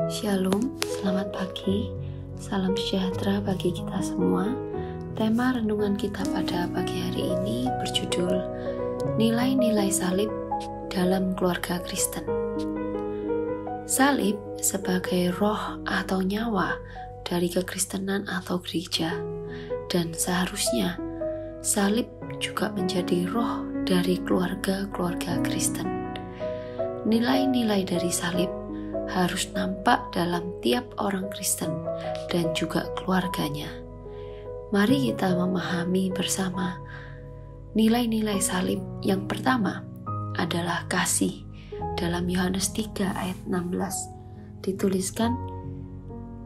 Shalom, selamat pagi, salam sejahtera bagi kita semua. Tema renungan kita pada pagi hari ini berjudul Nilai-nilai salib dalam keluarga Kristen. Salib sebagai roh atau nyawa dari kekristenan atau gereja, dan seharusnya salib juga menjadi roh dari keluarga-keluarga Kristen. Nilai-nilai dari salib harus nampak dalam tiap orang Kristen dan juga keluarganya. Mari kita memahami bersama nilai-nilai salib. Yang pertama adalah kasih. Dalam Yohanes 3 ayat 16 dituliskan,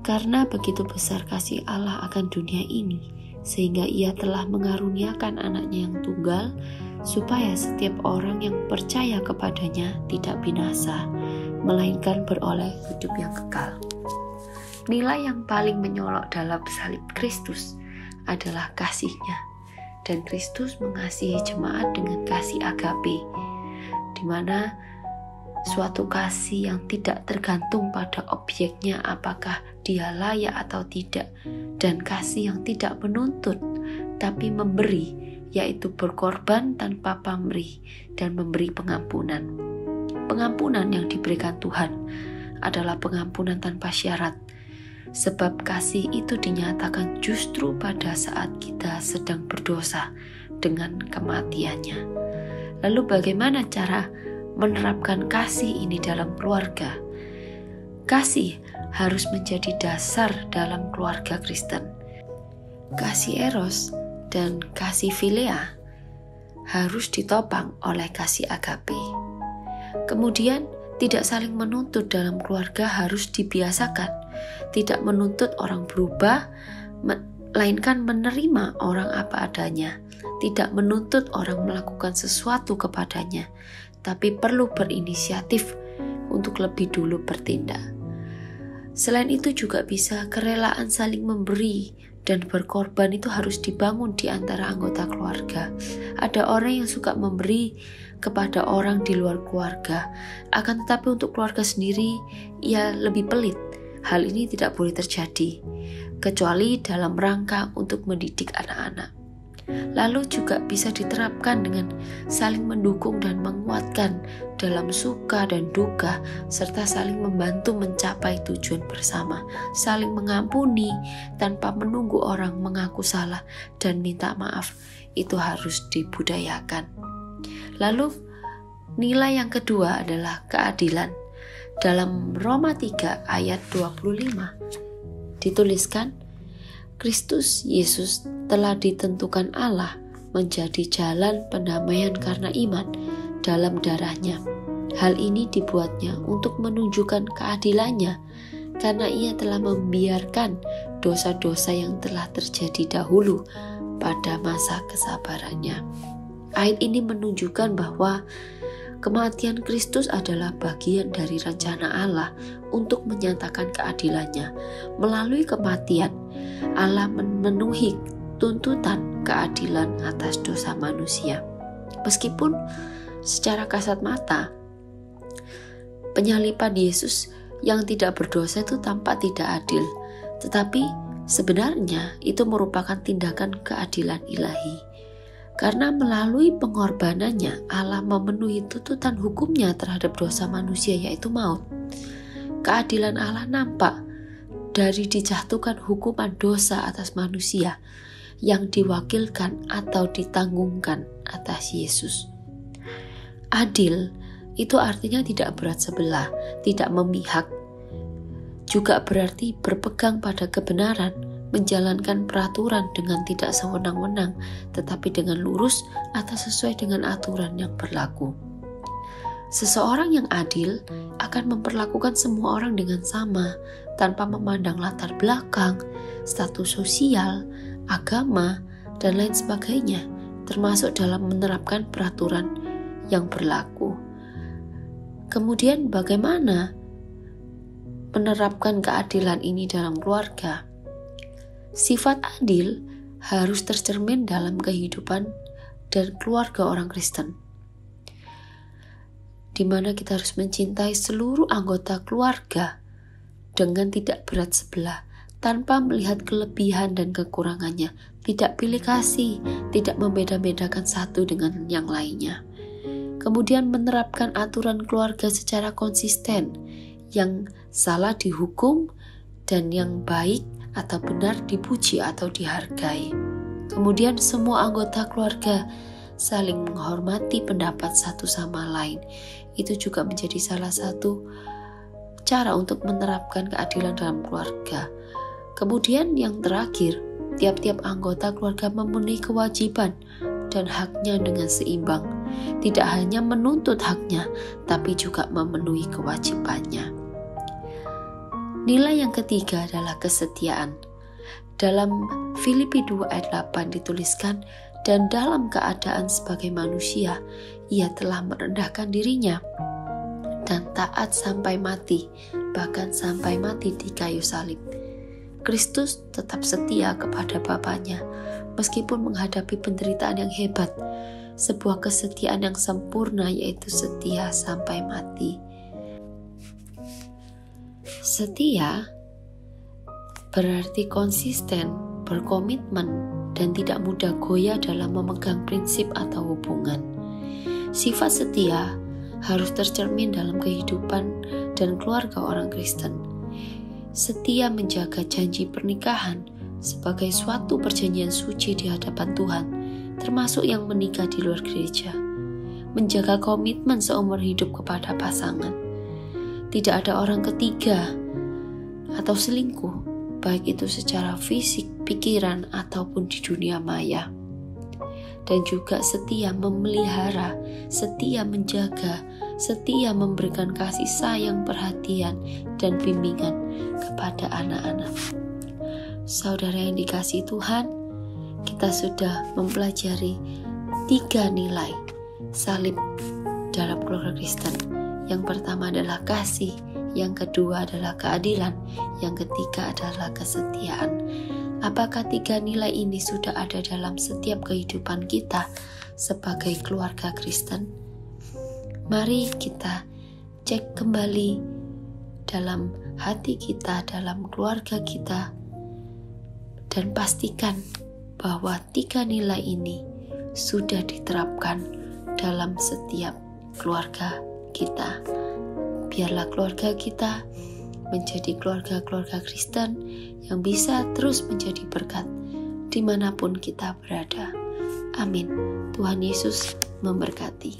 "Karena begitu besar kasih Allah akan dunia ini, sehingga ia telah mengaruniakan anaknya yang tunggal, supaya setiap orang yang percaya kepadanya tidak binasa, melainkan beroleh hidup yang kekal." Nilai yang paling menyolok dalam salib Kristus adalah kasihnya, dan Kristus mengasihi jemaat dengan kasih agape, di mana suatu kasih yang tidak tergantung pada objeknya apakah dia layak atau tidak, dan kasih yang tidak menuntut tapi memberi, yaitu berkorban tanpa pamrih dan memberi pengampunan. Pengampunan yang diberikan Tuhan adalah pengampunan tanpa syarat, sebab kasih itu dinyatakan justru pada saat kita sedang berdosa dengan kematiannya. Lalu bagaimana cara menerapkan kasih ini dalam keluarga? Kasih harus menjadi dasar dalam keluarga Kristen. Kasih eros dan kasih philea harus ditopang oleh kasih agape. Kemudian, tidak saling menuntut dalam keluarga harus dibiasakan. Tidak menuntut orang berubah, melainkan menerima orang apa adanya. Tidak menuntut orang melakukan sesuatu kepadanya, tapi perlu berinisiatif untuk lebih dulu bertindak. Selain itu juga bisa kerelaan saling memberi dan berkorban itu harus dibangun di antara anggota keluarga. Ada orang yang suka memberi kepada orang di luar keluarga, akan tetapi untuk keluarga sendiri ia lebih pelit. Hal ini tidak boleh terjadi, kecuali dalam rangka untuk mendidik anak-anak. Lalu juga bisa diterapkan dengan saling mendukung dan menguatkan dalam suka dan duka, serta saling membantu mencapai tujuan bersama, saling mengampuni tanpa menunggu orang mengaku salah dan minta maaf. Itu harus dibudayakan. Lalu nilai yang kedua adalah keadilan. Dalam Roma 3 ayat 25 dituliskan, "Kristus Yesus telah ditentukan Allah menjadi jalan pendamaian karena iman dalam darahnya. Hal ini dibuatnya untuk menunjukkan keadilannya, karena ia telah membiarkan dosa-dosa yang telah terjadi dahulu pada masa kesabarannya." Ayat ini menunjukkan bahwa kematian Kristus adalah bagian dari rencana Allah untuk menyatakan keadilannya. Melalui kematian, Allah memenuhi tuntutan keadilan atas dosa manusia. Meskipun secara kasat mata, penyaliban Yesus yang tidak berdosa itu tampak tidak adil, tetapi sebenarnya itu merupakan tindakan keadilan ilahi. Karena melalui pengorbanannya, Allah memenuhi tuntutan hukumnya terhadap dosa manusia, yaitu maut. Keadilan Allah nampak dari dijatuhkan hukuman dosa atas manusia yang diwakilkan atau ditanggungkan atas Yesus. Adil itu artinya tidak berat sebelah, tidak memihak. Juga berarti berpegang pada kebenaran, menjalankan peraturan dengan tidak sewenang-wenang, tetapi dengan lurus atau sesuai dengan aturan yang berlaku. Seseorang yang adil akan memperlakukan semua orang dengan sama, tanpa memandang latar belakang, status sosial, agama, dan lain sebagainya, termasuk dalam menerapkan peraturan yang berlaku. Kemudian bagaimana menerapkan keadilan ini dalam keluarga? Sifat adil harus tercermin dalam kehidupan dan keluarga orang Kristen. di mana kita harus mencintai seluruh anggota keluarga dengan tidak berat sebelah, tanpa melihat kelebihan dan kekurangannya, tidak pilih kasih, tidak membeda-bedakan satu dengan yang lainnya. Kemudian menerapkan aturan keluarga secara konsisten, yang salah dihukum dan yang baik atau benar dipuji atau dihargai. Kemudian semua anggota keluarga saling menghormati pendapat satu sama lain. Itu juga menjadi salah satu cara untuk menerapkan keadilan dalam keluarga. Kemudian yang terakhir, tiap-tiap anggota keluarga memenuhi kewajiban dan haknya dengan seimbang. Tidak hanya menuntut haknya, tapi juga memenuhi kewajibannya. Nilai yang ketiga adalah kesetiaan. Dalam Filipi 2 ayat 8 dituliskan, dan dalam keadaan sebagai manusia, ia telah merendahkan dirinya dan taat sampai mati, bahkan sampai mati di kayu salib. Kristus tetap setia kepada Bapanya, meskipun menghadapi penderitaan yang hebat, sebuah kesetiaan yang sempurna, yaitu setia sampai mati. Setia berarti konsisten, berkomitmen, dan tidak mudah goyah dalam memegang prinsip atau hubungan. Sifat setia harus tercermin dalam kehidupan dan keluarga orang Kristen. Setia menjaga janji pernikahan sebagai suatu perjanjian suci di hadapan Tuhan, termasuk yang menikah di luar gereja. Menjaga komitmen seumur hidup kepada pasangan. Tidak ada orang ketiga atau selingkuh, baik itu secara fisik, pikiran, ataupun di dunia maya. Dan juga setia memelihara, setia menjaga, setia memberikan kasih sayang, perhatian, dan bimbingan kepada anak-anak. Saudara yang dikasihi Tuhan, kita sudah mempelajari 3 nilai salib dalam keluarga Kristen. Yang pertama adalah kasih, yang kedua adalah keadilan, yang ketiga adalah kesetiaan. Apakah 3 nilai ini sudah ada dalam setiap kehidupan kita sebagai keluarga Kristen? Mari kita cek kembali dalam hati kita, dalam keluarga kita, dan pastikan bahwa 3 nilai ini sudah diterapkan dalam setiap keluarga kita. Biarlah keluarga kita menjadi keluarga-keluarga Kristen yang bisa terus menjadi berkat dimanapun kita berada. Amin. Tuhan Yesus memberkati.